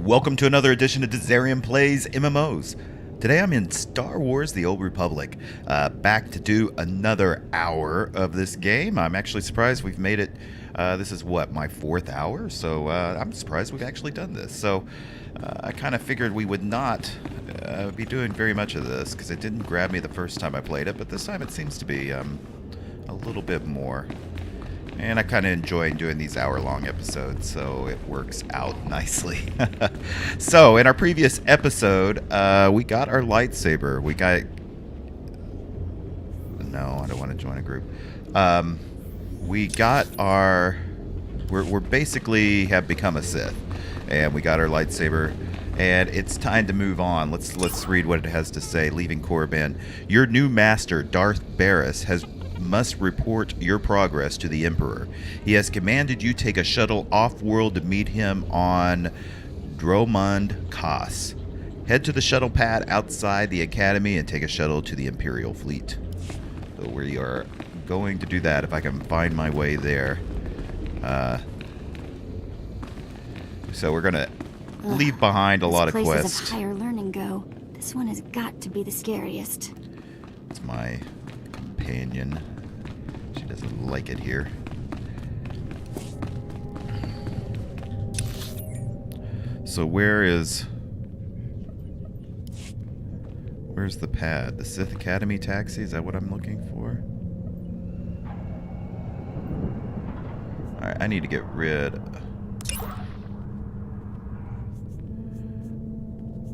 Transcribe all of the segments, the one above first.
Welcome to another edition of Dizzarian Plays MMOs. Today I'm in Star Wars The Old Republic, back to do another hour of this game. I'm actually surprised we've made it. This is what, my fourth hour? So I'm surprised we've actually done this. So I kind of figured we would not be doing very much of this because it didn't grab me the first time I played it, but this time it seems to be a little bit more. And I kind of enjoy doing these hour-long episodes, so it works out nicely. So, in our previous episode, we got our lightsaber. We got... No, I don't want to join a group. We got our... We're basically have become a Sith. And we got our lightsaber. And it's time to move on. Let's read what it has to say. Leaving Korriban. Your new master, Darth Barris, must report your progress to the Emperor. He has commanded you take a shuttle off-world to meet him on Dromund Kaas. Head to the shuttle pad outside the Academy and take a shuttle to the Imperial Fleet. So we are going to do that if I can find my way there. So we're going to leave behind a lot of quests. Places of higher learning go. This one has got to be the scariest. It's my companion. She doesn't like it here. So where's the pad? The Sith Academy taxi? Is that what I'm looking for? Alright, I need to get rid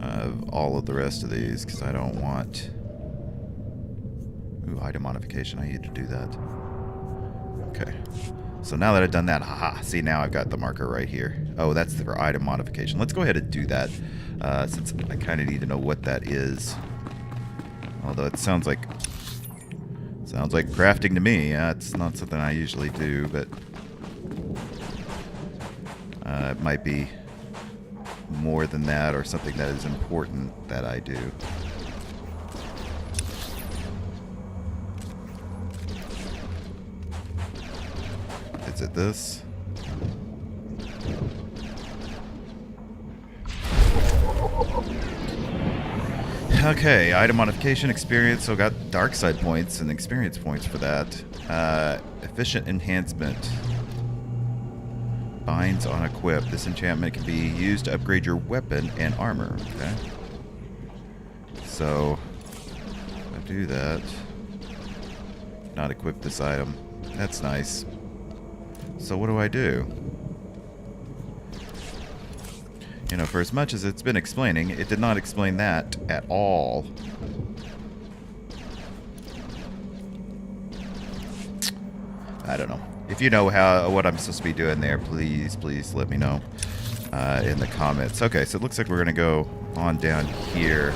of all of the rest of these because I don't want... Ooh, item modification. I need to do that. Okay. So now that I've done that, haha, see, now I've got the marker right here. Oh, that's for item modification. Let's go ahead and do that, since I kind of need to know what that is. Although it sounds like crafting to me. It's not something I usually do, but it might be more than that or something that is important that I do. Is it this? Okay, item modification, experience, so got dark side points and experience points for that. Efficient enhancement. Binds on equip. This enchantment can be used to upgrade your weapon and armor. Okay. So, if I do that, not equip this item. That's nice. So what do I do? You know, for as much as it's been explaining, it did not explain that at all. I don't know. If you know what I'm supposed to be doing there, please let me know in the comments. Okay, so it looks like we're going to go on down here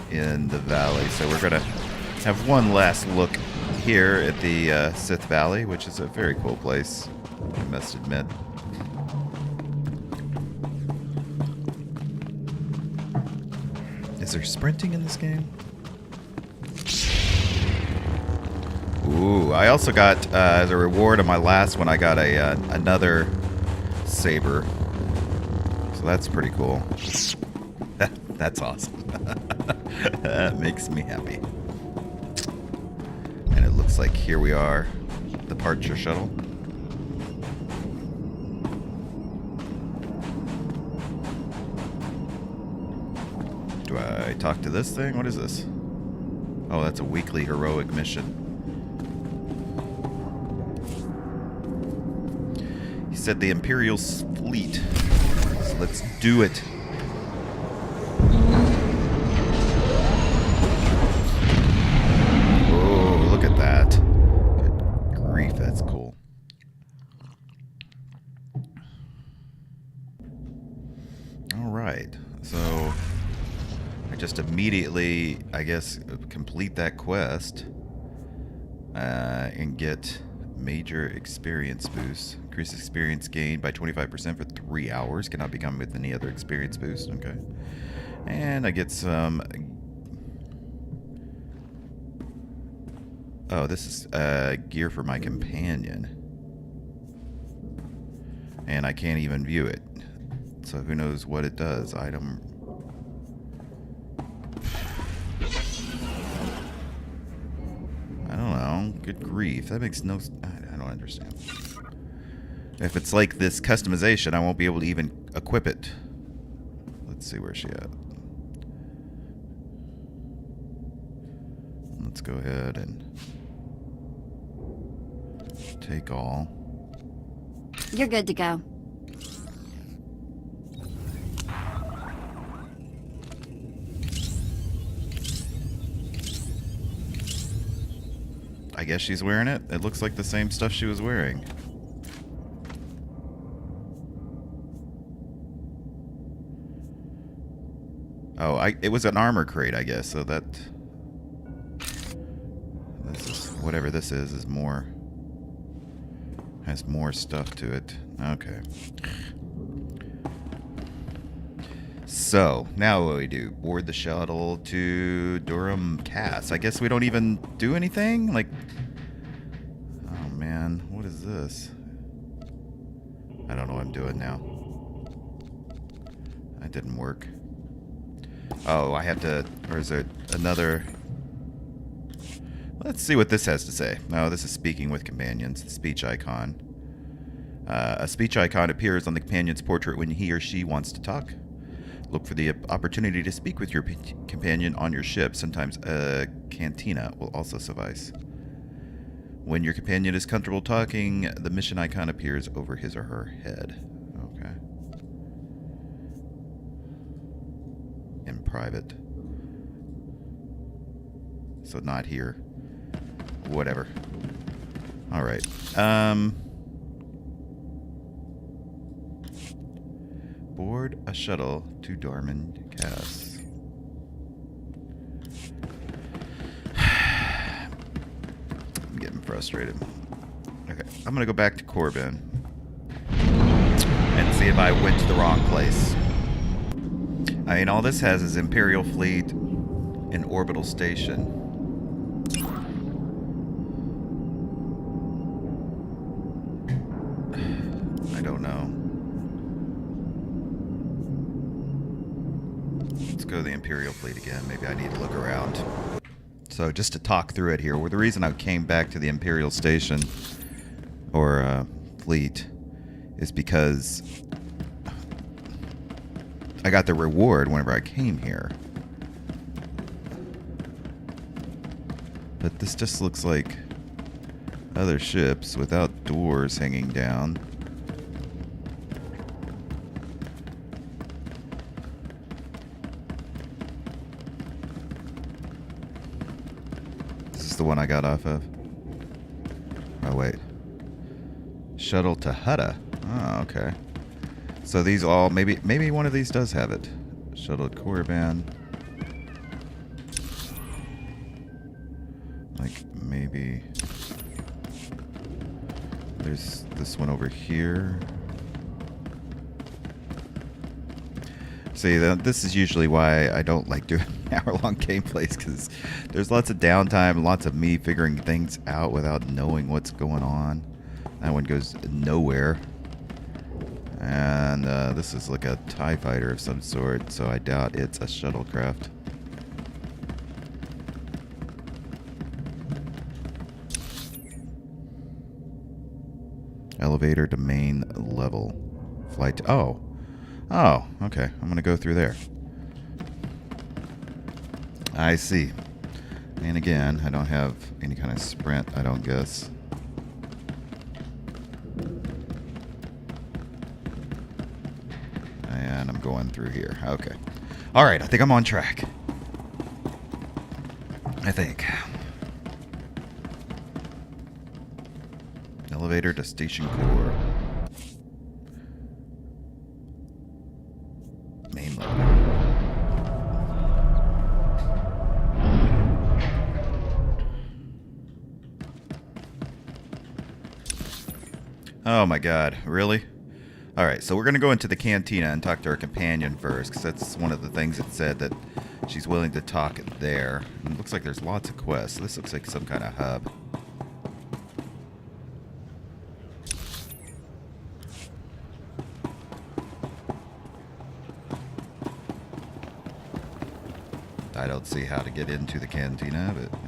in the valley. So we're going to have one last look here at the Sith Valley, which is a very cool place, I must admit. Is there sprinting in this game? Ooh, I also got, as a reward on my last one, I got another saber. So that's pretty cool. That's awesome. That makes me happy. And it looks like here we are, the departure shuttle. Do I talk to this thing? What is this? Oh, that's a weekly heroic mission. He said the Imperial fleet. So let's do it. Look at that. Good grief, that's cool. Alright, so I just immediately, I guess, complete that quest and get major experience boost. Increase experience gain by 25% for 3 hours. Cannot become with any other experience boost. Okay. And I get some... Oh, this is gear for my companion. And I can't even view it. so who knows what it does. Item. I don't know. Good grief. That makes no... I don't understand. If it's like this customization, I won't be able to even equip it. Let's see where she at. Let's go ahead and take all. You're good to go. I guess she's wearing it. It looks like the same stuff she was wearing. Oh, it was an armor crate, I guess, so that... This is, whatever this is more... Has more stuff to it. Okay. So, now what do we do? Board the shuttle to Durham Cass. I guess we don't even do anything? Like... Oh, man. What is this? I don't know what I'm doing now. That didn't work. Oh, I have to... Or is there another... Let's see what this has to say. No, this is speaking with companions. The speech icon. A speech icon appears on the companion's portrait when he or she wants to talk. Look for the opportunity to speak with your companion on your ship. Sometimes a cantina will also suffice. When your companion is comfortable talking, the mission icon appears over his or her head. Okay. In private. So not here. Whatever. Alright. Board a shuttle to Darman Cass. I'm getting frustrated. Okay, I'm gonna go back to Corbin and see if I went to the wrong place. I mean, all this has is Imperial Fleet and Orbital Station. I don't know. Let's go to the Imperial Fleet again. Maybe I need to look around. So just to talk through it here, well, the reason I came back to the Imperial Station or Fleet is because I got the reward whenever I came here. But this just looks like other ships without doors hanging down. This is the one I got off of. Oh, wait. Shuttle to Hutta. Oh, okay. So these all, maybe one of these does have it. Shuttle to Korriban. Like, maybe... There's this one over here. See, this is usually why I don't like doing hour-long gameplays, because there's lots of downtime, lots of me figuring things out without knowing what's going on. That one goes nowhere. And this is like a TIE fighter of some sort, so I doubt it's a shuttlecraft. Elevator to main level. Flight to... Oh. Oh, okay. I'm going to go through there. I see. And again, I don't have any kind of sprint, I don't guess. And I'm going through here. Okay. Alright, I think I'm on track. I think. Elevator to Station Core. Main level. Oh my god, really? Alright, so we're going to go into the cantina and talk to our companion first, because that's one of the things it said, that she's willing to talk there. And it looks like there's lots of quests. This looks like some kind of hub. I don't see how to get into the cantina, but...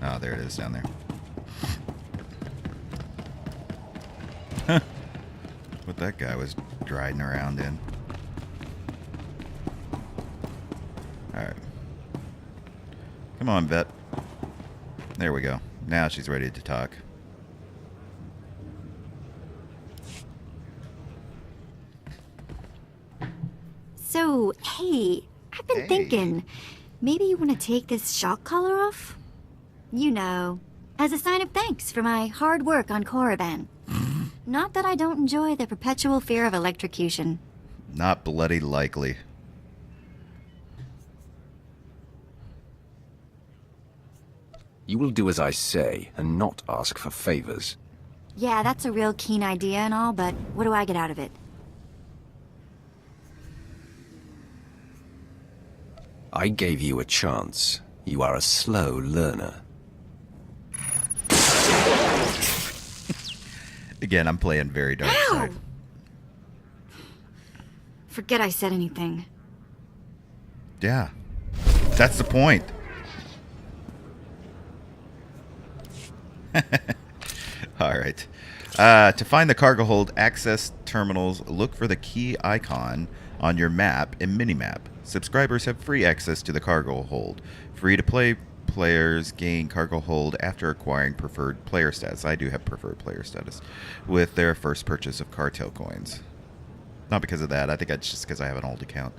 Oh, there it is down there. What that guy was driving around in. Alright. Come on, vet. There we go. Now she's ready to talk. So, hey, I've been thinking, maybe you want to take this shock collar off? You know, as a sign of thanks for my hard work on Korriban. Not that I don't enjoy the perpetual fear of electrocution. Not bloody likely. You will do as I say, and not ask for favors. Yeah, that's a real keen idea and all, but what do I get out of it? I gave you a chance. You are a slow learner. Again, I'm playing very dark side. Forget I said anything. Yeah. That's the point. Alright. To find the cargo hold access terminals, look for the key icon on your map and minimap. Subscribers have free access to the cargo hold. Free-to-play players gain cargo hold after acquiring preferred player status. I do have preferred player status with their first purchase of cartel coins. Not because of that. I think that's just because I have an old account.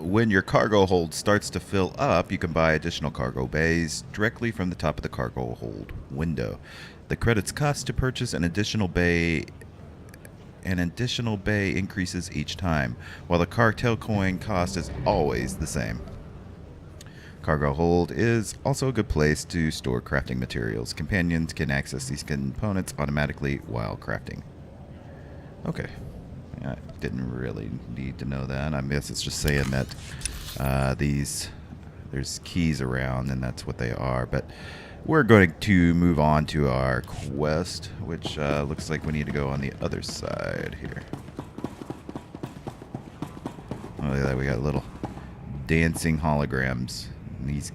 When your cargo hold starts to fill up, you can buy additional cargo bays directly from the top of the cargo hold window. The credits cost to purchase an additional bay increases each time, while the cartel coin cost is always the same. Cargo hold is also a good place to store crafting materials. Companions can access these components automatically while crafting. Okay. I didn't really need to know that. I guess it's just saying that there's keys around and that's what they are. But we're going to move on to our quest, which looks like we need to go on the other side here. Oh, look at that. We got little dancing holograms. And he's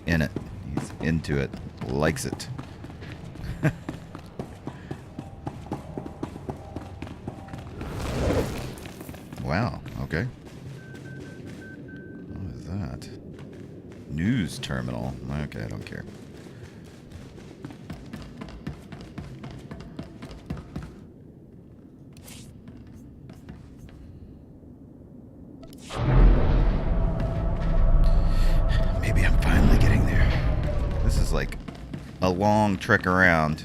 in it. He's into it. Likes it. Wow, okay. What is that? News terminal. Okay, I don't care. Maybe I'm finally getting there. This is like a long trek around.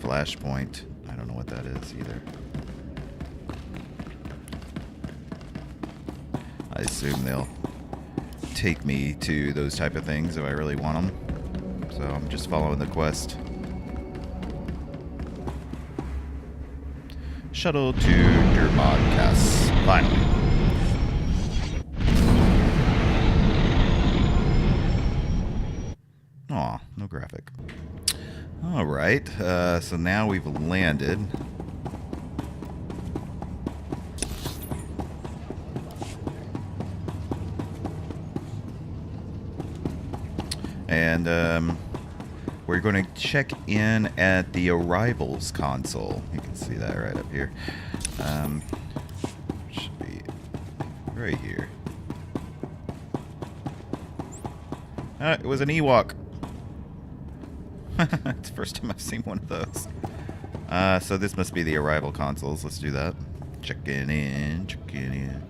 Flashpoint. I don't know what that is either. I assume they'll take me to those type of things if I really want them. So I'm just following the quest. Shuttle to Dermodcast. Finally. Aw, no graphic. Alright, so now we've landed. And we're going to check in at the arrivals console. You can see that right up here. Should be right here. It was an Ewok. It's the first time I've seen one of those. So this must be the arrival consoles. Let's do that. Checking in, checking in.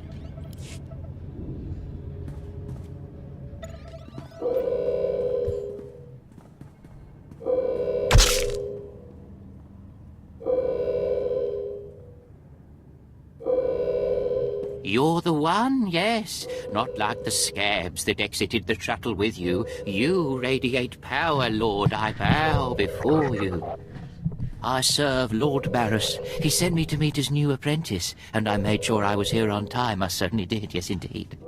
You're the one, yes. Not like the scabs that exited the shuttle with you. You radiate power, Lord. I bow before you. I serve Lord Barris. He sent me to meet his new apprentice, and I made sure I was here on time. I certainly did, yes indeed.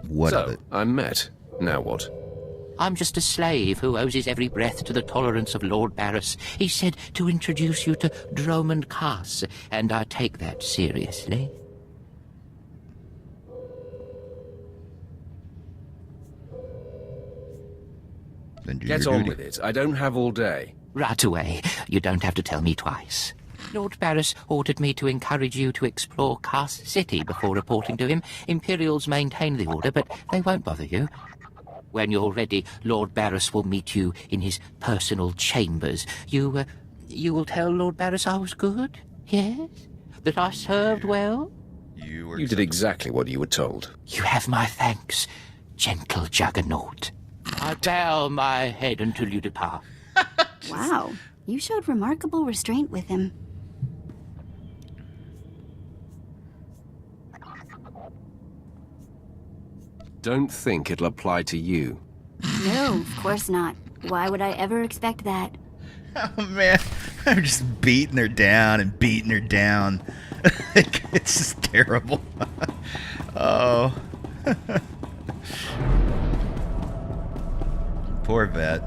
What of So, it? I'm met. Now what? I'm just a slave who owes his every breath to the tolerance of Lord Barris. He said to introduce you to Dromond Cass, and I take that seriously. Then do Get your on duty. with it. I don't have all day. Right away. You don't have to tell me twice. Lord Barris ordered me to encourage you to explore Cass City before reporting to him. Imperials maintain the order, but they won't bother you. When you're ready, Lord Barris will meet you in his personal chambers. You will tell Lord Barris I was good? Yes? That I served well? You did exactly what you were told. You have my thanks, gentle Juggernaut. I bow my head until you depart. Wow, you showed remarkable restraint with him. Don't think it'll apply to you. No, of course not. Why would I ever expect that? Oh man, I'm just beating her down and beating her down. It's just terrible. Oh. Poor vet.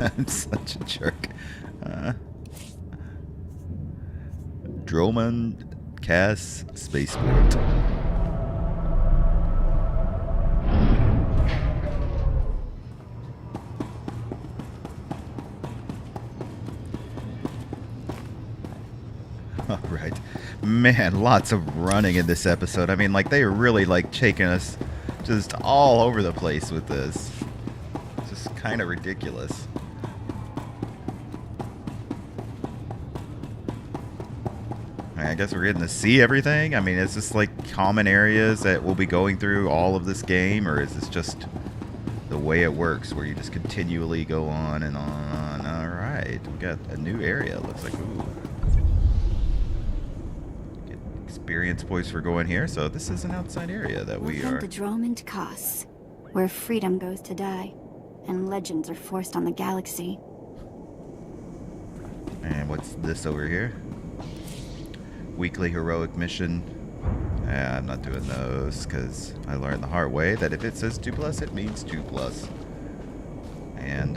I'm such a jerk. Dromond Cass Spaceport. All right. Man, lots of running in this episode. I mean, like, they are really, like, taking us just all over the place with this. It's just kind of ridiculous. I guess we're getting to see everything. I mean, is this, like, common areas that we'll be going through all of this game, or is this just the way it works, where you just continually go on and on? All right. We got a new area. Looks like, ooh. Experience points for going here, so this is an outside area that we are. Welcome to Dromond Cass, where freedom goes to die, and legends are forced on the galaxy. And what's this over here? Weekly heroic mission. I'm not doing those because I learned the hard way that if it says 2+, it means 2+. And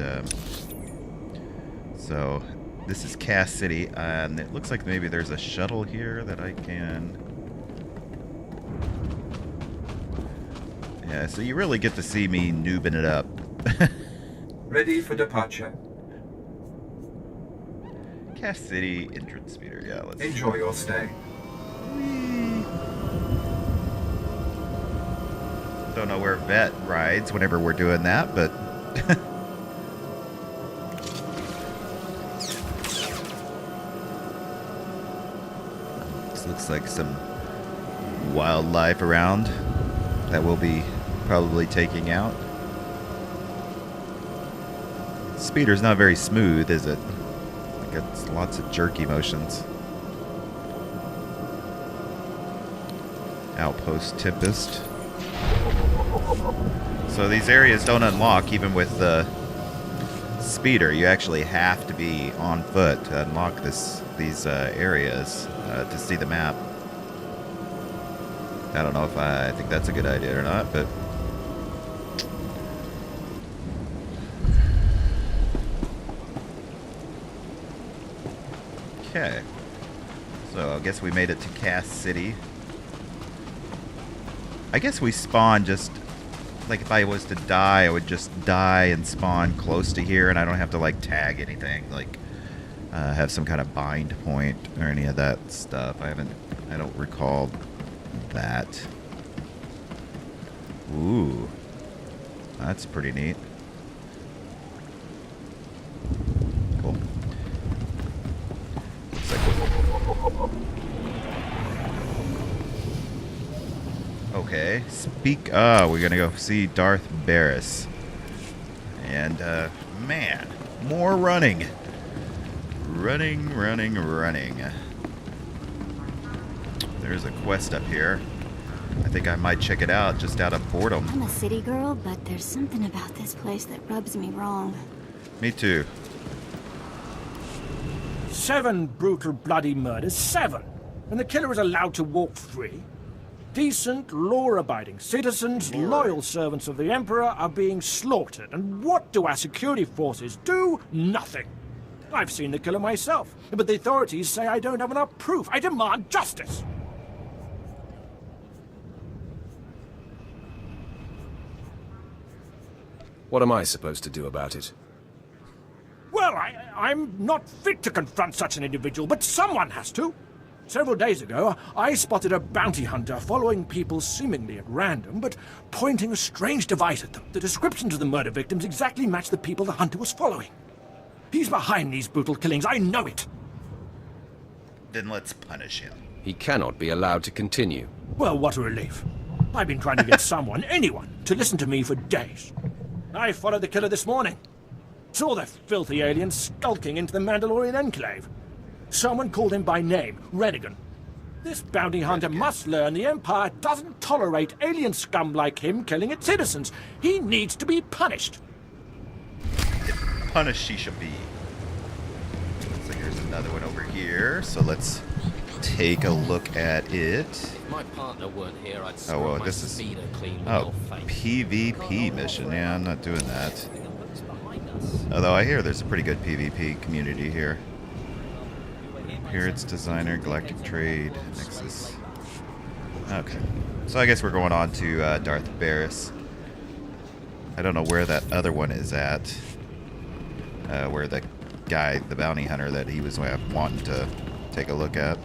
so this is Cass City, and it looks like maybe there's a shuttle here that I can... Yeah, so you really get to see me noobing it up. Ready for departure. Cass City entrance speeder, yeah, let's Enjoy your stay. Don't know where Vet rides whenever we're doing that, but... This looks like some wildlife around that we'll be probably taking out. Speeder's not very smooth, is it? Like it's lots of jerky motions. Outpost Tempest. So these areas don't unlock even with the speeder. You actually have to be on foot to unlock these areas to see the map. I don't know if I think that's a good idea or not, but... Okay. So I guess we made it to Cass City. I guess we spawn just... Like, if I was to die, I would just die and spawn close to here, and I don't have to, like, tag anything. Like, have some kind of bind point or any of that stuff. I don't recall that. Ooh. That's pretty neat. Cool. Looks like okay. We're gonna go see Darth Barris. And, man, more running. Running. There's a quest up here. I think I might check it out just out of boredom. I'm a city girl, but there's something about this place that rubs me wrong. Me too. 7 brutal, bloody murders. 7! And the killer is allowed to walk free? Decent, law-abiding citizens, loyal servants of the Emperor are being slaughtered. And what do our security forces do? Nothing. I've seen the killer myself, but the authorities say I don't have enough proof. I demand justice. What am I supposed to do about it? Well, I'm not fit to confront such an individual, but someone has to. Several days ago, I spotted a bounty hunter following people seemingly at random, but pointing a strange device at them. The descriptions of the murder victims exactly match the people the hunter was following. He's behind these brutal killings, I know it. Then let's punish him. He cannot be allowed to continue. Well, what a relief. I've been trying to get someone, anyone, to listen to me for days. I followed the killer this morning. Saw the filthy alien skulking into the Mandalorian enclave. Someone called him by name, Renegan. This bounty hunter must learn the Empire doesn't tolerate alien scum like him killing its citizens. He needs to be punished. Punished he should be. Looks like there's another one over here, so let's take a look at it. If my partner weren't here, I'd Oh, well, my this is... speeder clean with Oh, your face. PvP mission. Yeah, I'm not doing that. Although I hear there's a pretty good PvP community here. Appearance Designer, Galactic Trade, Nexus. Okay. So I guess we're going on to Darth Barris. I don't know where that other one is at. Where the guy, the bounty hunter that he was wanting to take a look at.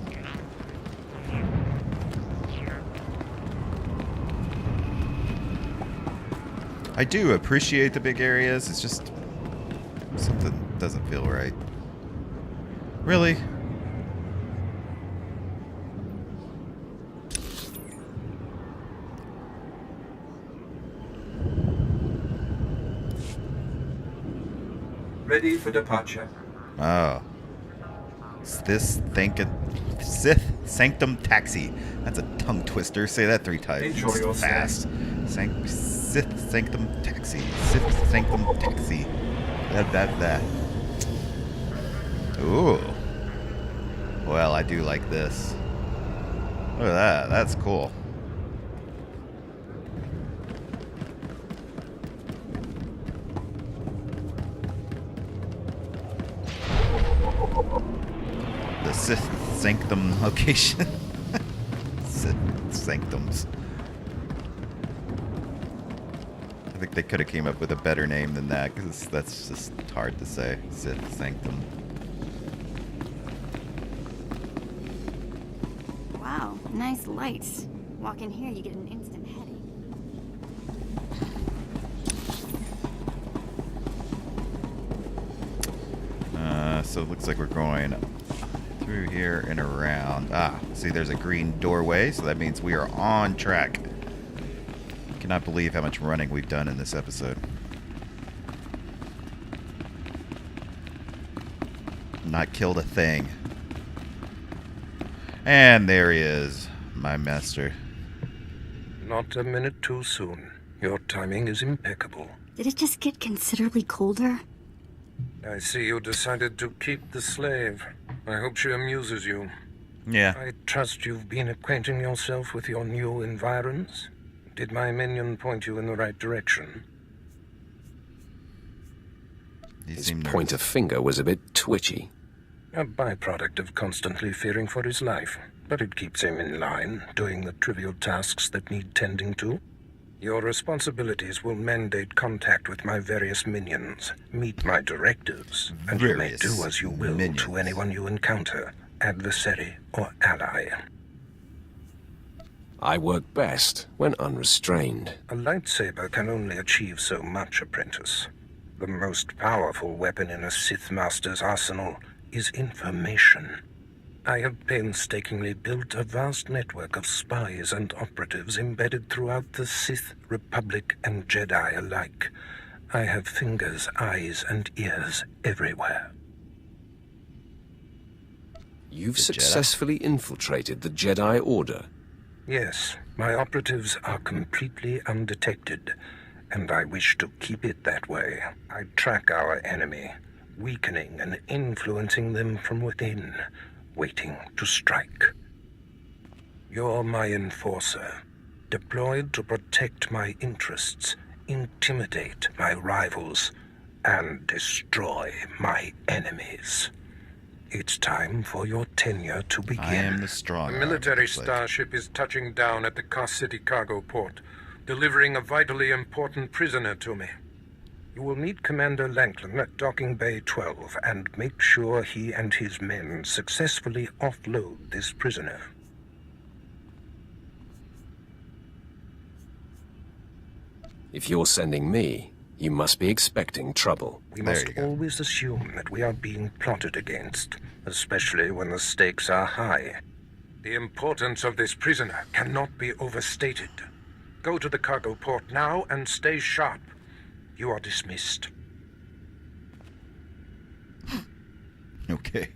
I do appreciate the big areas. It's just something doesn't feel right. Really? Ready for departure. Oh. Sith Sanctum Taxi. That's a tongue twister. Say that 3 times. Enjoy your fast. Sith Sanctum Taxi. Sith Sanctum Taxi. That. Ooh. Well, I do like this. Look at that. That's cool. The Sith Sanctum location. Sith Sanctums. I think they could have came up with a better name than that, because that's just hard to say. Sith Sanctum. Wow, nice lights. Walk in here, you get an instant headache. So it looks like we're going through here and around. Ah, see, there's a green doorway, so that means we are on track. Cannot believe how much running we've done in this episode. Not killed a thing. And there he is, my master. Not a minute too soon. Your timing is impeccable. Did it just get considerably colder? I see you decided to keep the slave. I hope she amuses you. Yeah. I trust you've been acquainting yourself with your new environs. Did my minion point you in the right direction? His pointer finger was a bit twitchy. A byproduct of constantly fearing for his life, but it keeps him in line, doing the trivial tasks that need tending to. Your responsibilities will mandate contact with my various minions, meet my directives, and you may do as you will to anyone you encounter, adversary or ally. I work best when unrestrained. A lightsaber can only achieve so much, apprentice. The most powerful weapon in a Sith Master's arsenal is information. I have painstakingly built a vast network of spies and operatives embedded throughout the Sith, Republic, and Jedi alike. I have fingers, eyes, and ears everywhere. You've successfully infiltrated the Jedi Order. Yes, my operatives are completely undetected, and I wish to keep it that way. I track our enemy, weakening and influencing them from within, waiting to strike. You're my enforcer, deployed to protect my interests, intimidate my rivals, and destroy my enemies. It's time for your tenure to begin. I am the strong. A military starship is touching down at the Car City cargo port, delivering a vitally important prisoner to me. You will meet Commander Lanklin at Docking Bay 12 and make sure he and his men successfully offload this prisoner. If you're sending me, you must be expecting trouble. We must always assume that we are being plotted against, especially when the stakes are high. The importance of this prisoner cannot be overstated. Go to the cargo port now and stay sharp. You are dismissed. Okay.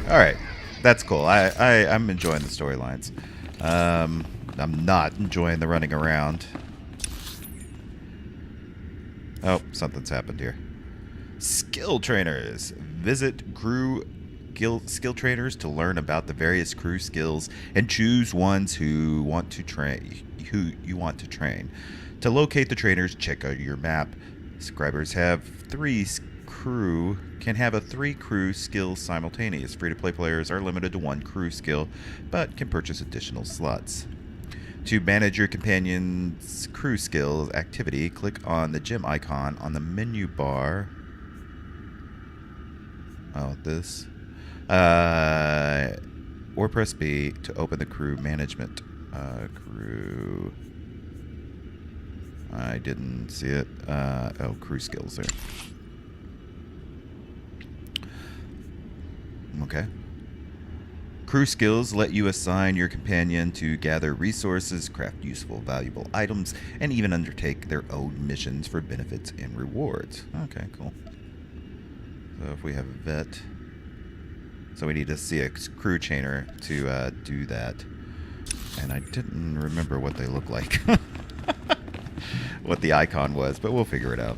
Alright. That's cool. I'm enjoying the storylines. I'm not enjoying the running around. Oh, something's happened here. Skill trainers. Visit crew skill trainers to learn about the various crew skills and choose ones who you want to train. To locate the trainers, check out your map. Subscribers can have 3 crew skills simultaneous. Free-to-play players are limited to 1 crew skill, but can purchase additional slots. To manage your companion's crew skills activity, click on the gem icon on the menu bar. Oh, this. Or press B to open the crew management. Crew. I didn't see it. Oh, crew skills there. Okay. Crew skills let you assign your companion to gather resources, craft useful, valuable items, and even undertake their own missions for benefits and rewards. Okay, cool. So if we have a vet... So we need to see a crew trainer to do that. And I didn't remember what they look like. What the icon was, but we'll figure it out.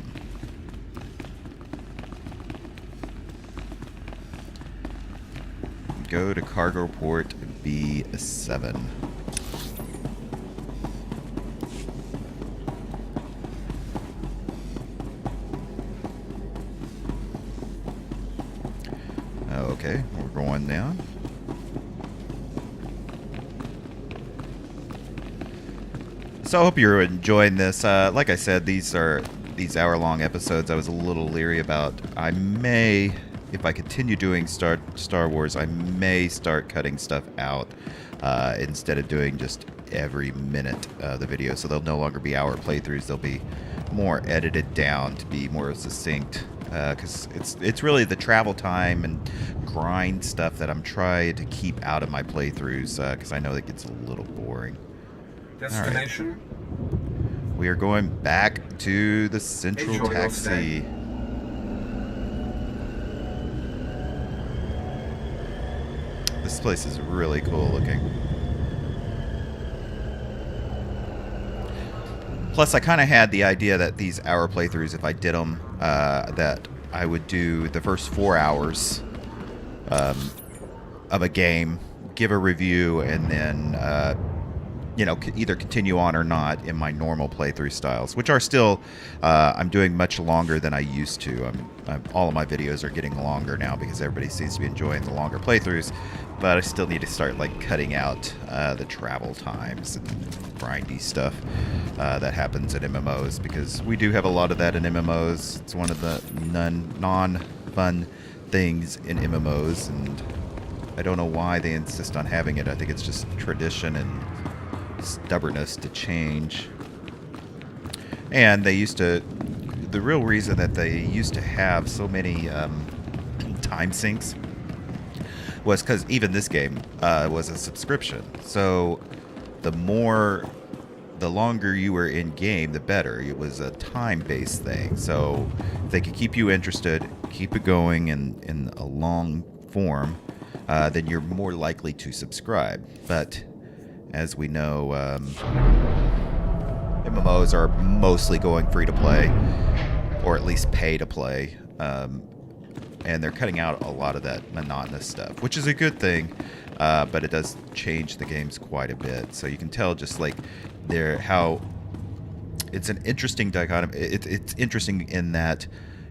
Go to cargo port B7. Okay, we're going down. So I hope you're enjoying this. Like I said, these hour-long episodes I was a little leery about. I may... If I continue doing Star Wars, I may start cutting stuff out instead of doing just every minute the video. So they'll no longer be hour playthroughs. They'll be more edited down to be more succinct. Because it's really the travel time and grind stuff that I'm trying to keep out of my playthroughs. Because I know that gets a little boring. Destination? Right. We are going back to the Central Enjoy your Taxi. stay. This place is really cool looking. Plus, I kind of had the idea that these hour playthroughs, if I did them, that I would do the first 4 hours of a game, give a review, and then, either continue on or not in my normal playthrough styles, which are still, I'm doing much longer than I used to. All of my videos are getting longer now because everybody seems to be enjoying the longer playthroughs, but I still need to start cutting out the travel times and grindy stuff that happens in MMOs, because we do have a lot of that in MMOs. It's one of the non-fun things in MMOs, and I don't know why they insist on having it. I think it's just tradition and stubbornness to change. And they used to... The real reason that they used to have so many time sinks was because even this game was a subscription. So the longer you were in game, the better. It was a time-based thing. So if they could keep you interested, keep it going in a long form, then you're more likely to subscribe. But as we know, MMOs are mostly going free to play, or at least pay to play. and they're cutting out a lot of that monotonous stuff, which is a good thing, but it does change the games quite a bit. So you can tell just like how it's an interesting dichotomy. It's interesting in that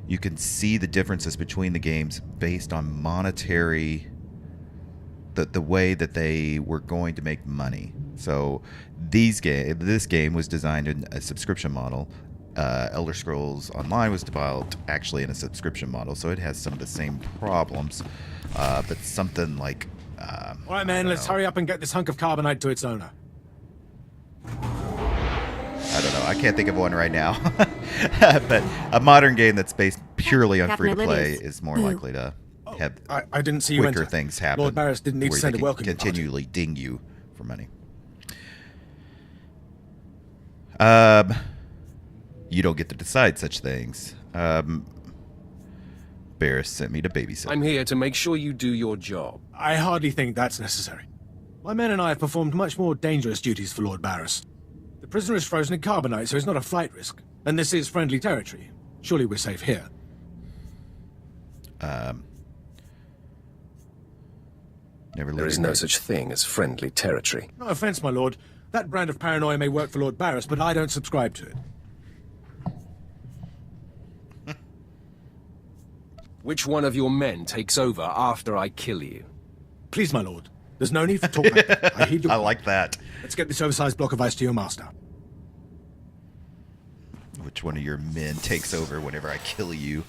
you can see the differences between the games based on monetary, the way that they were going to make money. So this game was designed in a subscription model. Elder Scrolls Online was developed actually in a subscription model, so it has some of the same problems, but something like... All right, man, let's hurry up and get this hunk of carbonite to its owner. I don't know. I can't think of one right now. But a modern game that's based purely on free-to-play is more likely to have I didn't see you quicker enter. things happen. Lord Barris didn't need to where send they a can welcome continually ding you for money. You don't get to decide such things. Barris sent me to babysit. I'm here to make sure you do your job. I hardly think that's necessary. My men and I have performed much more dangerous duties for Lord Barris. The prisoner is frozen in carbonite, so he's not a flight risk. And this is friendly territory. Surely we're safe here. There is no such thing as friendly territory. No offense, my lord. That brand of paranoia may work for Lord Barris, but I don't subscribe to it. Which one of your men takes over after I kill you? Please, my lord. There's no need for talk like that. I heed your... I like that. Let's get this oversized block of ice to your master. Which one of your men takes over whenever I kill you?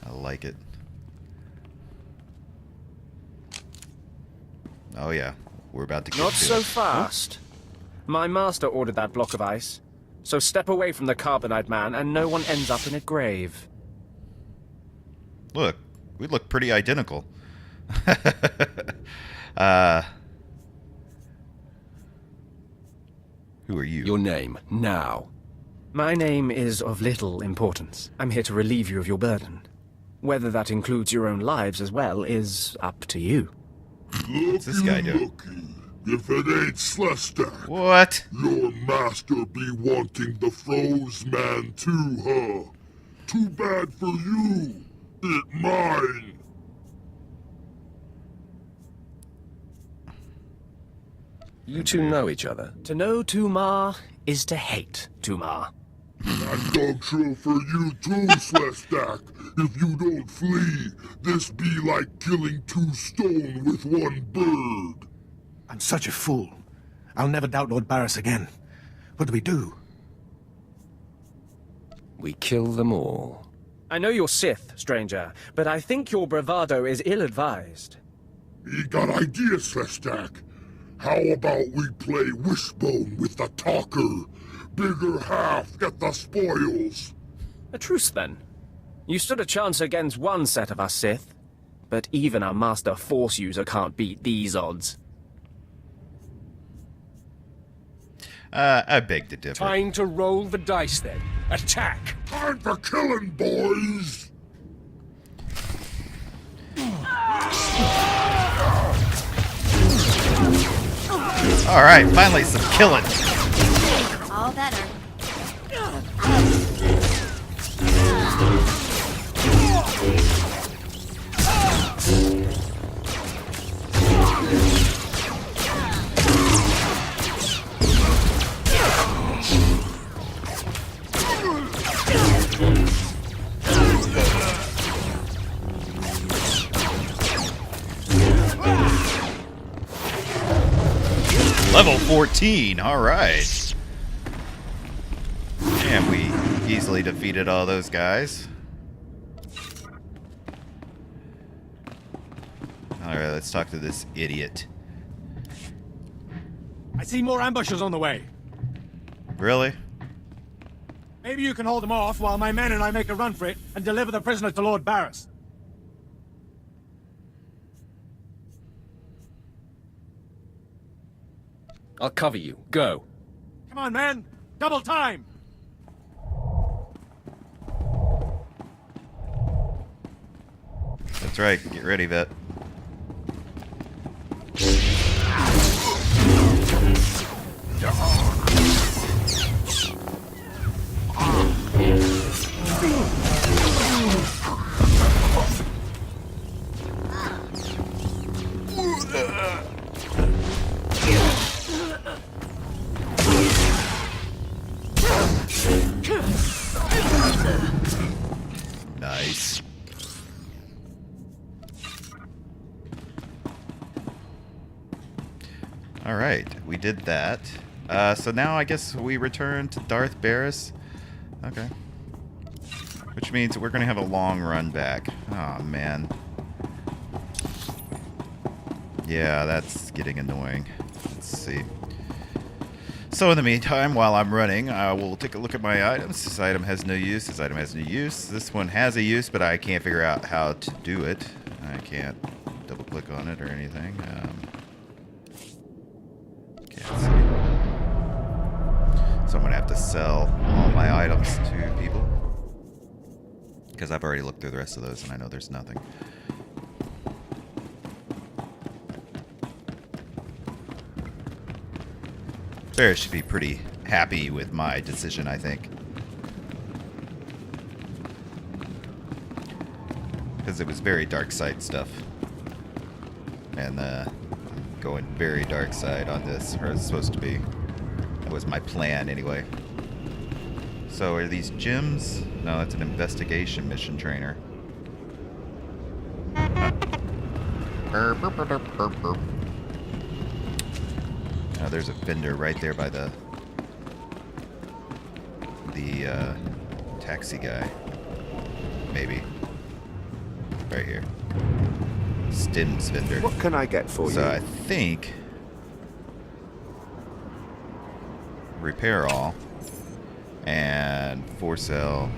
I like it. Oh yeah, we're about to get Not to so it. fast. My master ordered that block of ice. So step away from the carbonite man and no one ends up in a grave. Look, we look pretty identical. Who are you? Your name, now. My name is of little importance. I'm here to relieve you of your burden. Whether that includes your own lives as well is up to you. What's this guy doing? If it ain't Slestak. What? Your master be wanting the froze man too, huh? Too bad for you. It mine. You two know each other. To know Tumar is to hate Tumar. And dog true for you too, Slestak. If you don't flee, this be like killing two stone with one bird. I'm such a fool. I'll never doubt Lord Barris again. What do we do? We kill them all. I know you're Sith, stranger, but I think your bravado is ill-advised. He got ideas, Slestak. How about we play wishbone with the talker? Bigger half get the spoils. A truce, then. You stood a chance against one set of us Sith, but even a master Force user can't beat these odds. I beg to differ. Time to roll the dice, then. Attack! Time for killing, boys! All right, finally some killing. All better. Level 14, all right. And we easily defeated all those guys. All right, let's talk to this idiot. I see more ambushers on the way. Really? Maybe you can hold them off while my men and I make a run for it and deliver the prisoner to Lord Barris. I'll cover you. Go. Come on, man! Double time! That's right. Get ready, Vet. All right, we did that. So now I guess we return to Darth Barris. Okay. Which means we're going to have a long run back. Oh, man. Yeah, that's getting annoying. Let's see. So in the meantime, while I'm running, I will take a look at my items. This item has no use. This item has no use. This one has a use, but I can't figure out how to do it. I can't double click on it or anything. Can't see. So I'm going to have to sell all my items to people. Because I've already looked through the rest of those and I know there's nothing. Barris should be pretty happy with my decision, I think. Because it was very dark side stuff. And going very dark side on this, or it's supposed to be. That was my plan anyway. So are these gyms? No, it's an investigation mission trainer. Oh, there's a vendor right there by the taxi guy. Maybe. Right here. Stims vendor. What can I get for you? So I think repair all and for sale,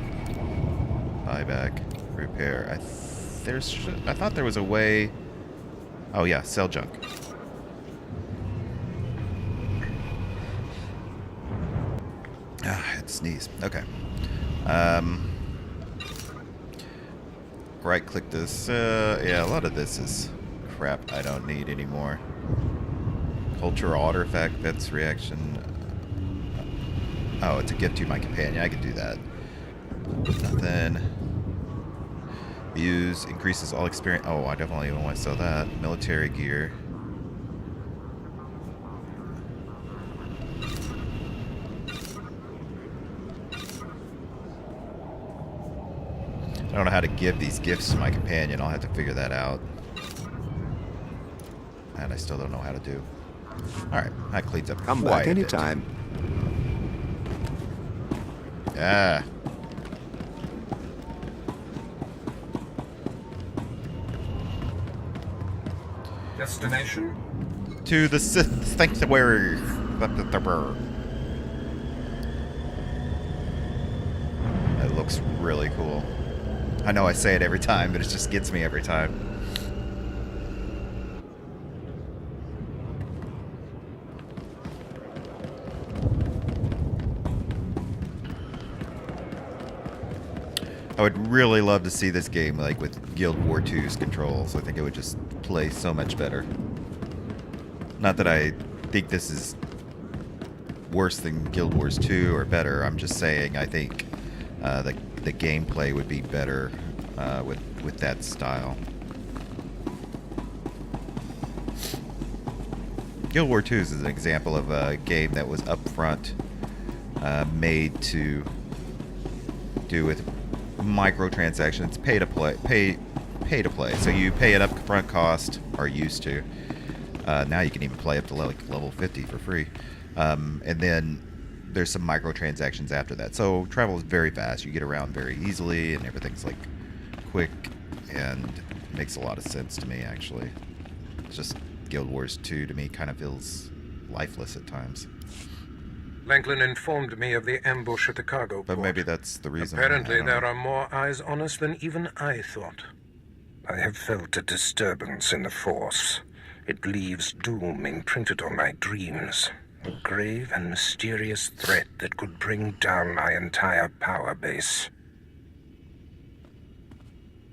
buyback, repair. I thought there was a way. Oh yeah, sell junk. Ah, I had to sneeze. Okay. Right click this. Yeah, a lot of this is crap I don't need anymore. Culture artifact, that's reaction. Oh, it's a gift to my companion. I can do that. Nothing. Use increases all experience. Oh, I definitely want to sell that. Military gear. I don't know how to give these gifts to my companion. I'll have to figure that out. And I still don't know how to do. Alright, that cleans up Come quite back a bit. anytime. Yeah. Destination? To the Sith Sanctuary. It looks really cool. I know I say it every time, but it just gets me every time. I would really love to see this game like with Guild War 2's controls. I think it would just play so much better. Not that I think this is worse than Guild Wars 2 or better. I'm just saying I think the gameplay would be better with that style. Guild War 2 is an example of a game that was upfront made to do with microtransactions, pay to play. So you pay an upfront cost, or used to. Now you can even play up to like level 50 for free. And then there's some microtransactions after that. So travel is very fast. You get around very easily, and everything's like quick, and makes a lot of sense to me actually. It's just Guild Wars 2 to me kind of feels lifeless at times. Langlin informed me of the ambush at the cargo port. But maybe that's the reason. Apparently there are more eyes on us than even I thought. I have felt a disturbance in the Force. It leaves doom imprinted on my dreams. A grave and mysterious threat that could bring down my entire power base.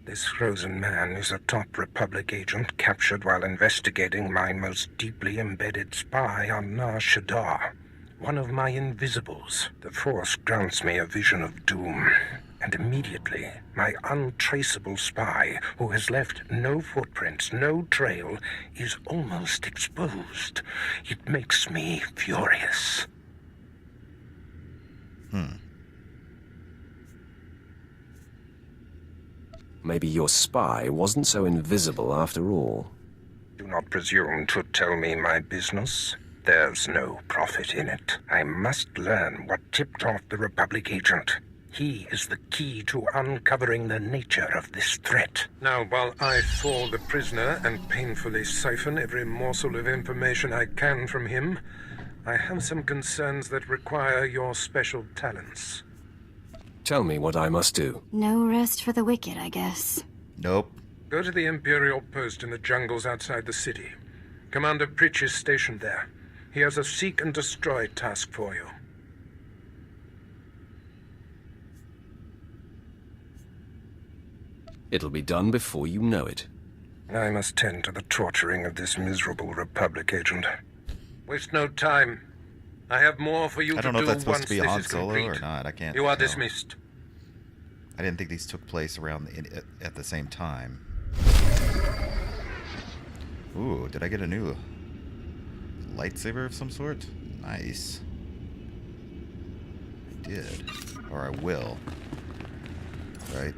This frozen man is a top Republic agent captured while investigating my most deeply embedded spy on Nar Shaddaa. One of my invisibles. The Force grants me a vision of doom. And immediately, my untraceable spy, who has left no footprints, no trail, is almost exposed. It makes me furious. Maybe your spy wasn't so invisible after all. Do not presume to tell me my business. There's no profit in it. I must learn what tipped off the Republic agent. He is the key to uncovering the nature of this threat. Now, while I thaw the prisoner and painfully siphon every morsel of information I can from him, I have some concerns that require your special talents. Tell me what I must do. No rest for the wicked, I guess. Nope. Go to the Imperial post in the jungles outside the city. Commander Pritch is stationed there. He has a seek and destroy task for you. It'll be done before you know it. I must tend to the torturing of this miserable Republic agent. Waste no time. I have more for you to do. I don't know if that's supposed once to be this Han is Solo complete. or not. I can't. You are tell. dismissed. I didn't think these took place around at the same time. Ooh, did I get a new lightsaber of some sort? Nice. I did. Or I will. Right?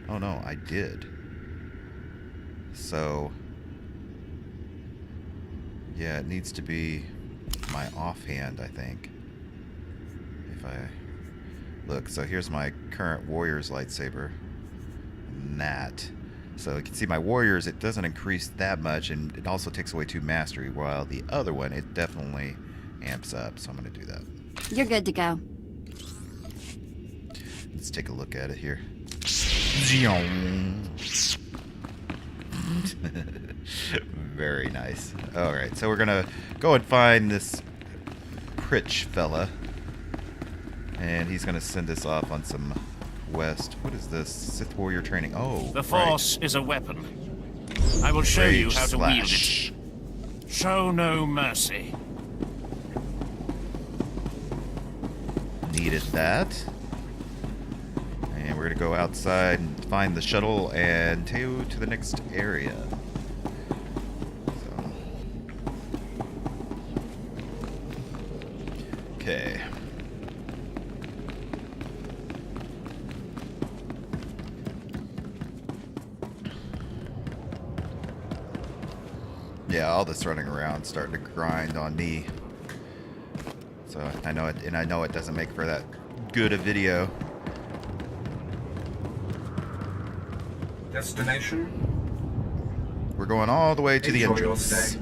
Oh no, I did. So... yeah, it needs to be my offhand, I think. If I... look, so here's my current warrior's lightsaber. And that. So you can see my warriors, it doesn't increase that much, and it also takes away 2 mastery, while the other one, it definitely amps up, so I'm going to do that. You're good to go. Let's take a look at it here. Very nice. Alright, so we're going to go and find this Pritch fella, and he's going to send us off on some quest. What is this? Sith warrior training. Oh, The Force is a weapon. I will show you how to wield it. Show no mercy. Needed that. And we're going to go outside and find the shuttle and to the next area. So. Okay. Yeah, all this running around starting to grind on me. So I know it, and I know it doesn't make for that good a video. Destination? We're going all the way to the Enjoy your entrance. stay.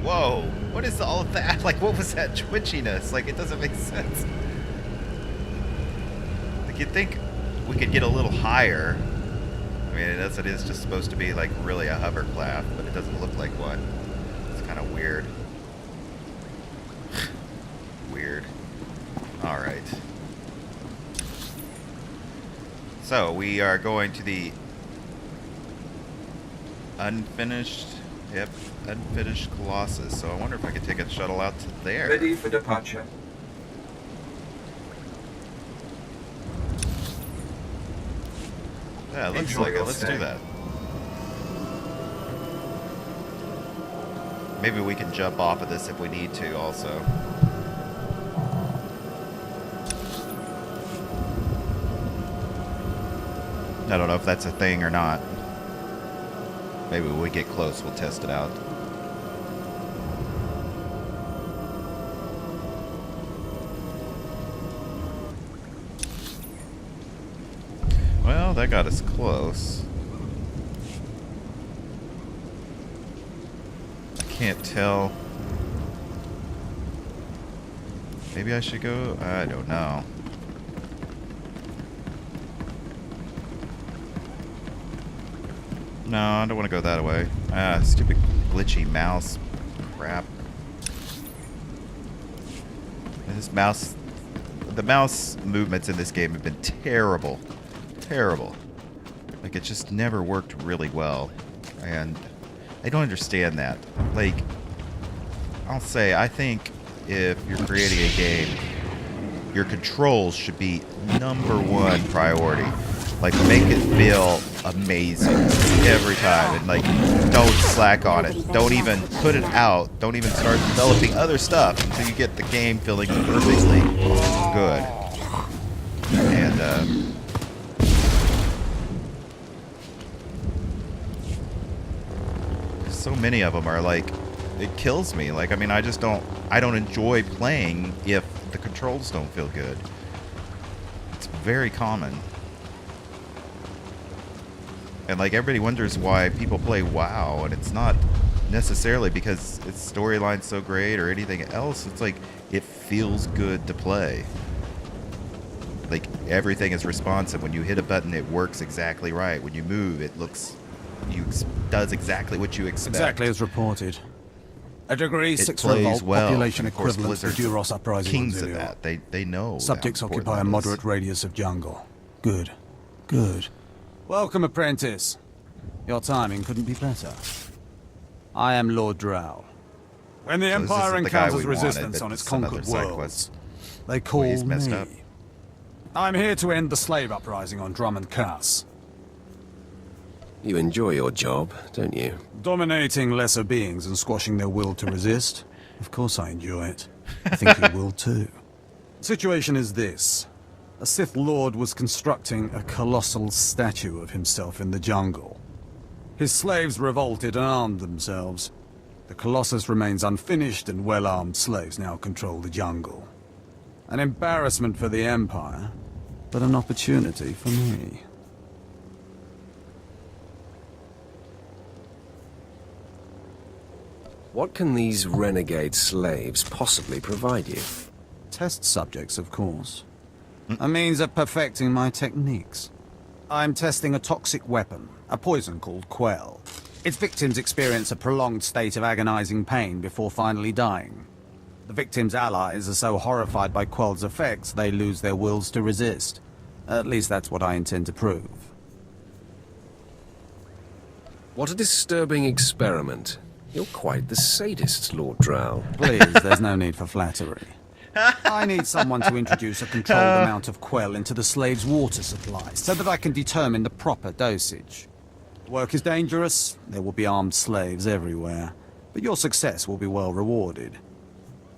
Whoa, what is all of that? Like, what was that twitchiness? Like, it doesn't make sense. Like, you'd think we could get a little higher. I mean, it is just supposed to be, like, really a hovercraft, but it doesn't look like one. It's kind of weird. Weird. Alright. So, we are going to the unfinished Colossus. So I wonder if I could take a shuttle out to there. Ready for departure. Yeah, it looks Enjoy like it. your Let's stay. do that. Maybe we can jump off of this if we need to also. I don't know if that's a thing or not. Maybe when we get close, we'll test it out. Well, that got us close. I can't tell. Maybe I should go? I don't know. No, I don't want to go that way. Ah, stupid glitchy mouse crap. This mouse... the mouse movements in this game have been terrible. Terrible. Like, it just never worked really well. And I don't understand that. Like, I'll say, I think if you're creating a game, your controls should be #1 priority. Like, make it feel amazing every time, and like, don't slack on it. Don't even put it out. Don't even start developing other stuff until you get the game feeling perfectly good. And so many of them are like, it kills me. Like, I mean, I don't enjoy playing if the controls don't feel good. It's very common. And like, everybody wonders why people play WoW, and it's not necessarily because its storyline's so great or anything else. It's like, it feels good to play. Like, everything is responsive. When you hit a button, it works exactly right. When you move, it does exactly what you expect. Exactly as reported. A degree, It 6 plays revolt, well. population And of course, equivalent to Blizzard's Duros uprising. kings of that. They know. Subjects how important occupy a that is. moderate radius of jungle. Good. Good. Welcome, apprentice. Your timing couldn't be better. I am Lord Drow. When the So this Empire isn't the guy encounters we wanted, resistance but on its some other conquered side worlds, quest. they call he's messed me. up. I'm here to end the slave uprising on Drummond Cass. You enjoy your job, don't you? Dominating lesser beings and squashing their will to resist? Of course I enjoy it. I think you will too. The situation is this. A Sith Lord was constructing a colossal statue of himself in the jungle. His slaves revolted and armed themselves. The Colossus remains unfinished, and well-armed slaves now control the jungle. An embarrassment for the Empire, but an opportunity for me. What can these renegade slaves possibly provide you? Test subjects, of course. A means of perfecting my techniques. I'm testing a toxic weapon, a poison called Quell. Its victims experience a prolonged state of agonizing pain before finally dying. The victims' allies are so horrified by Quell's effects, they lose their wills to resist. At least that's what I intend to prove. What a disturbing experiment. You're quite the sadist, Lord Drow. Please, there's no need for flattery. I need someone to introduce a controlled amount of Quell into the slave's water supply, so that I can determine the proper dosage. The work is dangerous, there will be armed slaves everywhere, but your success will be well rewarded.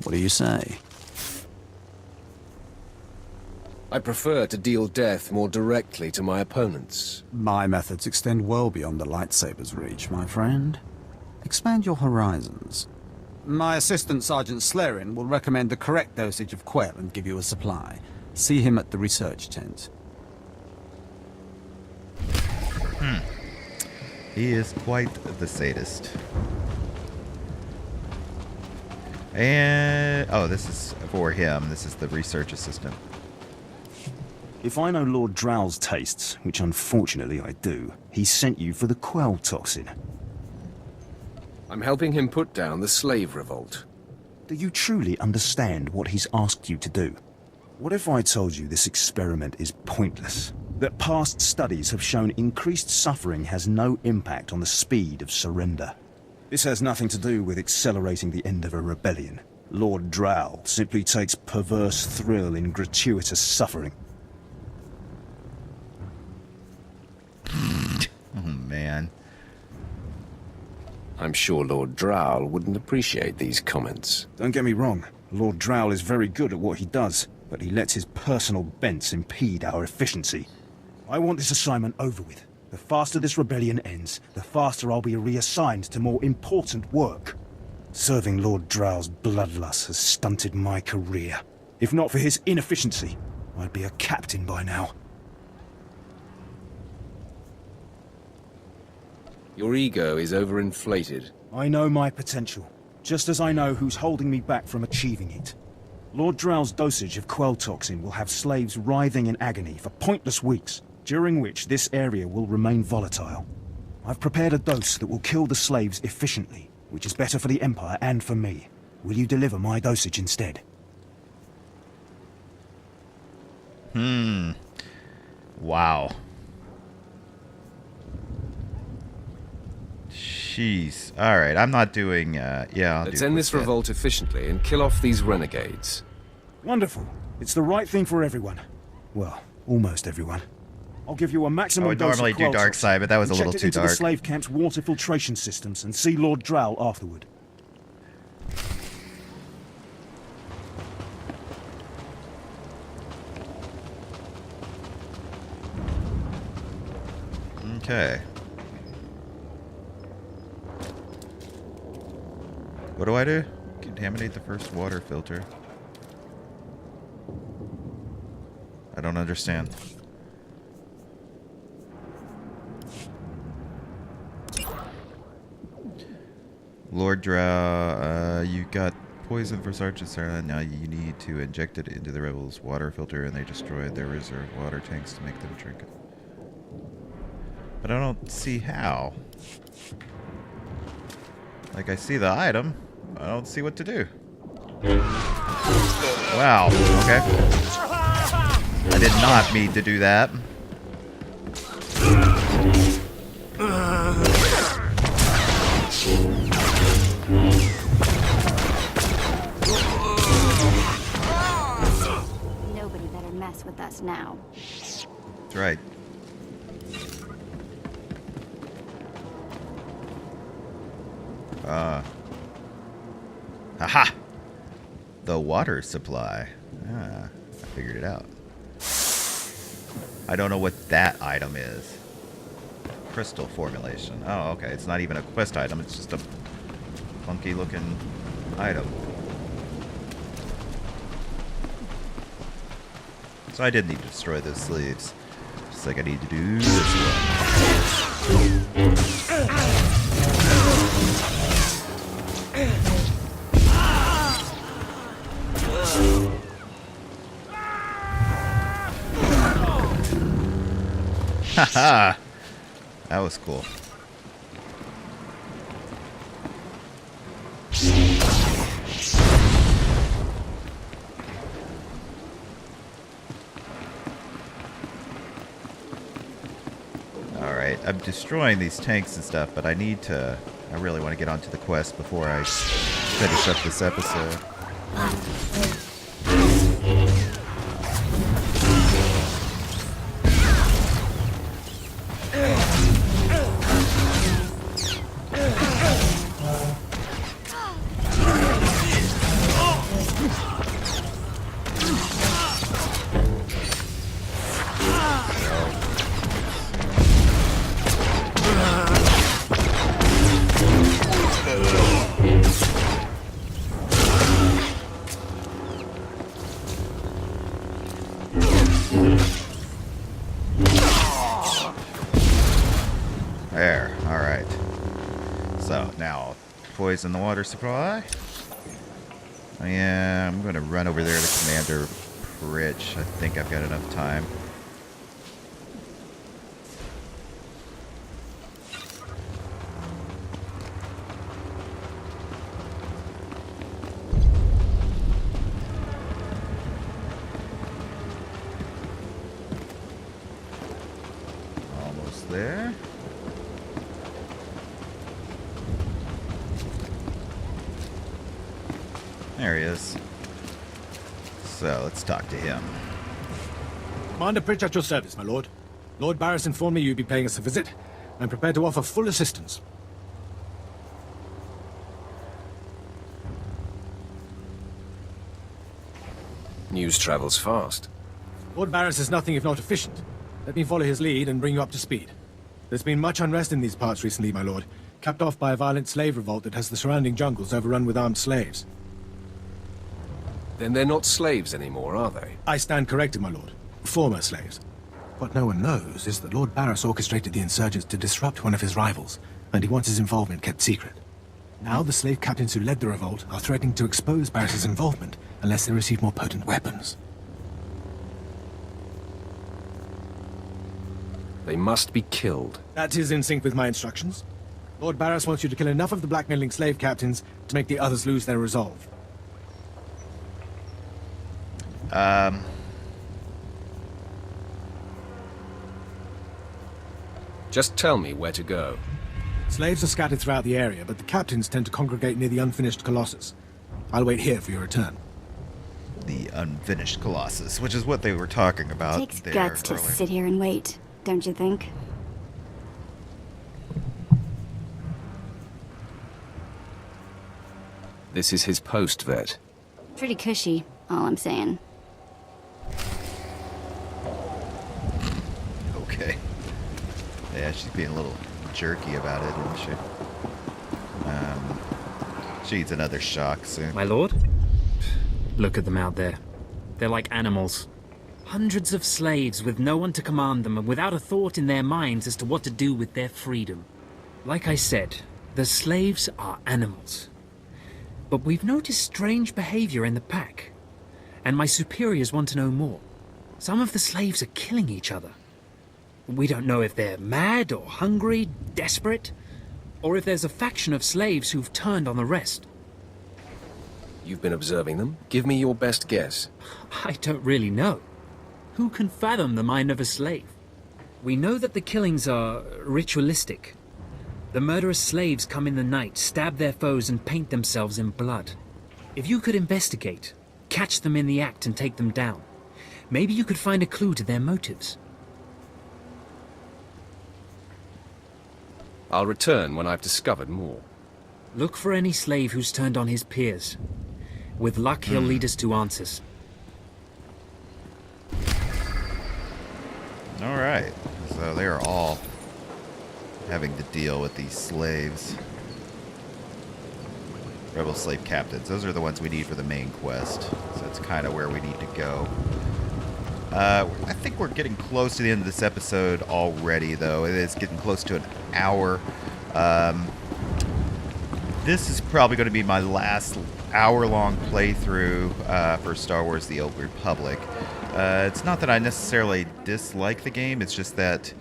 What do you say? I prefer to deal death more directly to my opponents. My methods extend well beyond the lightsaber's reach, my friend. Expand your horizons. My assistant, Sergeant Slarin, will recommend the correct dosage of Quell and give you a supply. See him at the research tent. He is quite the sadist. And oh, this is for him. This is the research assistant. If I know Lord Drow's tastes, which unfortunately I do, he sent you for the Quell toxin. I'm helping him put down the slave revolt. Do you truly understand what he's asked you to do? What if I told you this experiment is pointless? That past studies have shown increased suffering has no impact on the speed of surrender? This has nothing to do with accelerating the end of a rebellion. Lord Drow simply takes perverse thrill in gratuitous suffering. Oh, man. I'm sure Lord Drow wouldn't appreciate these comments. Don't get me wrong, Lord Drow is very good at what he does, but he lets his personal bents impede our efficiency. I want this assignment over with. The faster this rebellion ends, the faster I'll be reassigned to more important work. Serving Lord Drow's bloodlust has stunted my career. If not for his inefficiency, I'd be a captain by now. Your ego is overinflated. I know my potential, just as I know who's holding me back from achieving it. Lord Drow's dosage of Quell toxin will have slaves writhing in agony for pointless weeks, during which this area will remain volatile. I've prepared a dose that will kill the slaves efficiently, which is better for the Empire and for me. Will you deliver my dosage instead? Wow. Jeez. Alright, I'm not doing, yeah, Let's end this revolt efficiently and kill off these renegades. Wonderful. It's the right thing for everyone. Well, almost everyone. I'll give you a maximum I would dose normally of do Quelltox. dark side, but that was a little Inject it too into dark. the slave camp's water filtration systems and see Lord Drow afterward. Okay. What do I do? Contaminate the first water filter. I don't understand. Lord Drow, you got poison for Sergeant Sarah. Now you need to inject it into the rebels' water filter, and they destroyed their reserve water tanks to make them drink it. But I don't see how. Like, I see the item. I don't see what to do. Wow. Okay. I did not mean to do that. Nobody better mess with us now. That's right. Aha! The water supply. Ah, I figured it out. I don't know what that item is. Crystal formulation. Oh, okay. It's not even a quest item. It's just a funky looking item. So I did need to destroy those sleeves. Just like I need to do this one. Haha! That was cool. Alright, I'm destroying these tanks and stuff, but I really want to get onto the quest before I finish up this episode. There, alright. So, now, poison the water supply. Yeah, I'm going to run over there to Commander Pritch. I think I've got enough time. Almost there. There he is. So, let's talk to him. Commander Pritch at your service, my lord. Lord Barris informed me you'd be paying us a visit. I'm prepared to offer full assistance. News travels fast. Lord Barris is nothing if not efficient. Let me follow his lead and bring you up to speed. There's been much unrest in these parts recently, my lord, capped off by a violent slave revolt that has the surrounding jungles overrun with armed slaves. Then they're not slaves anymore, are they? I stand corrected, my lord. Former slaves. What no one knows is that Lord Barris orchestrated the insurgents to disrupt one of his rivals, and he wants his involvement kept secret. Now the slave captains who led the revolt are threatening to expose Barris's involvement unless they receive more potent weapons. They must be killed. That is in sync with my instructions. Lord Barris wants you to kill enough of the blackmailing slave captains to make the others lose their resolve. Just tell me where to go. Slaves are scattered throughout the area, but the captains tend to congregate near the unfinished Colossus. I'll wait here for your return. The unfinished Colossus, which is what they were talking about. Takes guts to sit here and wait. don't you think? This is his post, Vet. Pretty cushy, all I'm saying. Okay. Yeah, she's being a little jerky about it, isn't she? She needs another shock soon. My lord? Look at them out there. They're like animals. Hundreds of slaves with no one to command them and without a thought in their minds as to what to do with their freedom. Like I said, the slaves are animals. But we've noticed strange behavior in the pack. And my superiors want to know more. Some of the slaves are killing each other. We don't know if they're mad or hungry, desperate, or if there's a faction of slaves who've turned on the rest. You've been observing them? Give me your best guess. I don't really know. Who can fathom the mind of a slave? We know that the killings are ritualistic. The murderous slaves come in the night, stab their foes, and paint themselves in blood. If you could investigate, catch them in the act and take them down, maybe you could find a clue to their motives. I'll return when I've discovered more. Look for any slave who's turned on his peers. With luck, he'll lead us to answers. All right. So they are all having to deal with these slaves. Rebel slave captains. Those are the ones we need for the main quest. So that's kind of where we need to go. I think we're getting close to the end of this episode already, though. It is getting close to an hour. This is probably going to be my last hour-long playthrough for Star Wars The Old Republic. It's not that I necessarily dislike the game. It's just that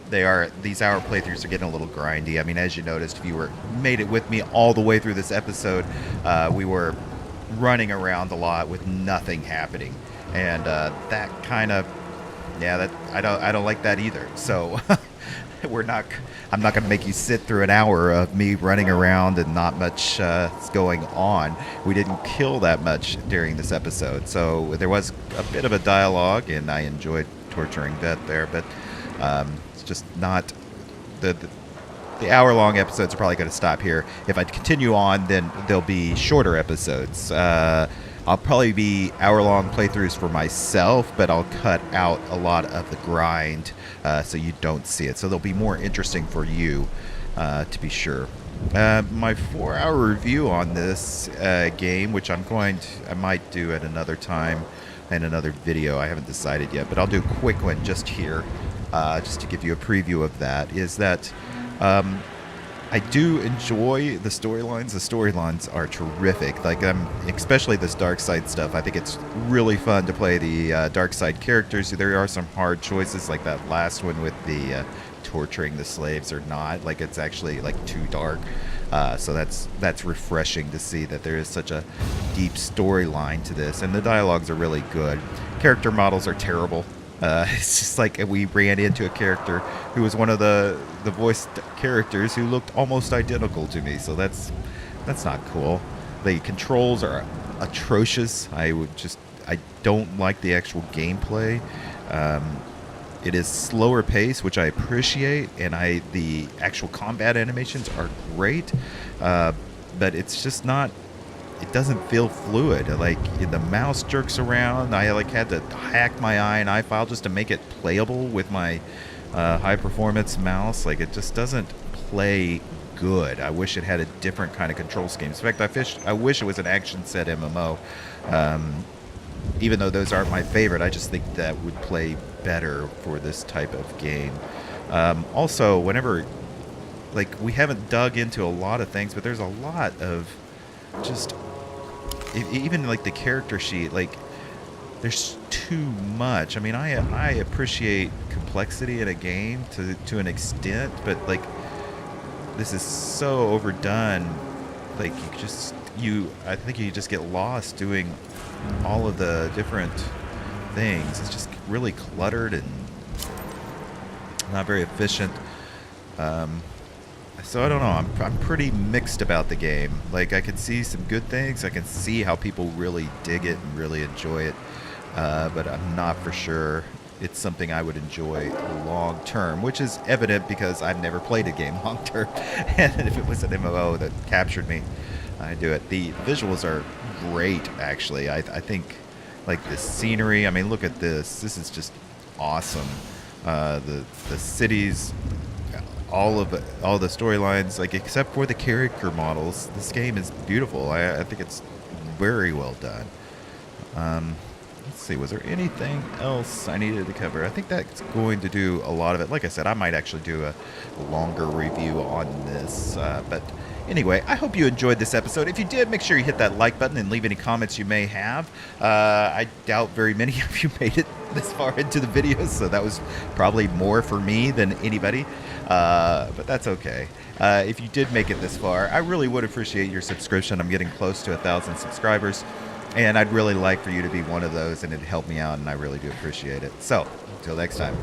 these hour playthroughs are getting a little grindy. I mean, as you noticed, if you made it with me all the way through this episode, we were running around a lot with nothing happening. And that kind of, yeah, I don't like that either. So I'm not going to make you sit through an hour of me running around and not much going on. We didn't kill that much during this episode, so there was a bit of a dialogue, and I enjoyed torturing Vet there. But it's just not the hour-long episodes are probably going to stop here. If I continue on, then there'll be shorter episodes. I'll probably be hour-long playthroughs for myself, but I'll cut out a lot of the grind so you don't see it. So they'll be more interesting for you, to be sure. My 4-hour review on this game, which I might do at another time in another video. I haven't decided yet, but I'll do a quick one just here, just to give you a preview of that, is that I do enjoy the storylines. The storylines are terrific. Like, especially this dark side stuff. I think it's really fun to play the dark side characters. There are some hard choices, like that last one with the torturing the slaves or not. Like, it's actually like too dark. So that's refreshing to see that there is such a deep storyline to this, and the dialogues are really good. Character models are terrible. It's just like we ran into a character who was one of the voiced characters who looked almost identical to me, so that's not cool. The controls are atrocious. I don't like the actual gameplay. It is slower pace, which I appreciate, and the actual combat animations are great, but it's just not. It doesn't feel fluid. Like, the mouse jerks around. I had to hack my eye file just to make it playable with my high performance mouse. Like, it just doesn't play good. I wish it had a different kind of control scheme. In fact, I wish it was an action set MMO. Even though those aren't my favorite, I just think that would play better for this type of game. Also, whenever, like, we haven't dug into a lot of things, but there's a lot of just, even like the character sheet, like, there's too much. I mean, I appreciate complexity in a game to an extent, but like, this is so overdone. Like, I think you just get lost doing all of the different things. It's just really cluttered and not very efficient. So I don't know. I'm pretty mixed about the game. Like, I can see some good things. I can see how people really dig it and really enjoy it. But I'm not for sure it's something I would enjoy long term, which is evident because I've never played a game long term. And if it was an MMO that captured me, I'd do it. The visuals are great, actually. I think, like, the scenery. I mean, look at this. This is just awesome. The cities, all the storylines, like, except for the character models, this game is beautiful. I think it's very well done. Let's see, was there anything else I needed to cover? I think that's going to do a lot of it. Like I said, I might actually do a longer review on this. But anyway, I hope you enjoyed this episode. If you did, make sure you hit that like button and leave any comments you may have. I doubt very many of you made it this far into the videos, so that was probably more for me than anybody. But that's okay. If you did make it this far, I really would appreciate your subscription. I'm getting close to 1,000 subscribers. And I'd really like for you to be one of those, and it'd help me out, and I really do appreciate it. So, until next time.